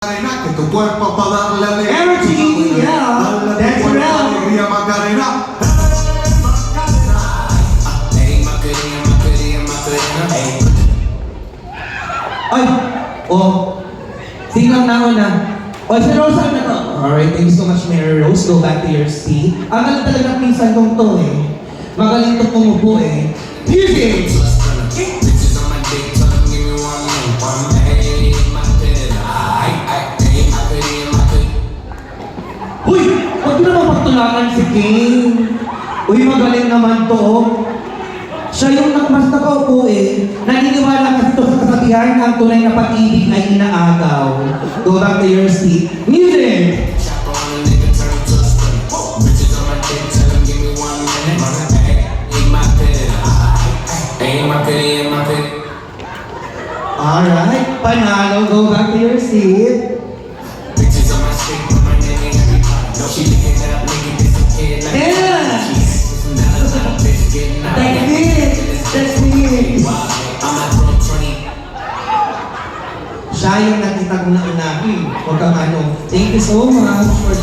Macarena, que tu cuerpo para darle alegría. Energy, yeah, Dale that's tu cuerpo right. alegría, Macarena. Hey, Macarena, Macarena, Macarena. Hey. Ay! Oh! Singang na ako na. O, si Rose na to. Alright, thank you so much, Mary Rose. Go back to your seat. Ang galing talaga minsan kong to eh. Magaling to pumupo eh. Music! Bitches on my dick, tell them give me one. Hey, Macarena. Hey, Macarena, Macarena. Uy! Huwag mo naman magtulakan si King. Uy, magaling naman to. Siya yung mas nakaupo eh. Naniniwala kasi to sa kasabihan ang tunay na pag-ibig ay inaagaw. Go back to your seat. Music! Chopper on a nigga, turn to a spin. Bitches on my dick, tell them give me 1 minute. Hey, Macarena. Hey, Macarena, Macarena. Alright, panalo. Go back to your seat. Bitches on my stick, put my name in every pot. No, she licking it up, nigga, this a kid like Yeah. Now I'm bitch getting out. That's it! That's it! I'm at room 20. Siya yung nakita ko na una. Huwag kang ano. Thank you so much for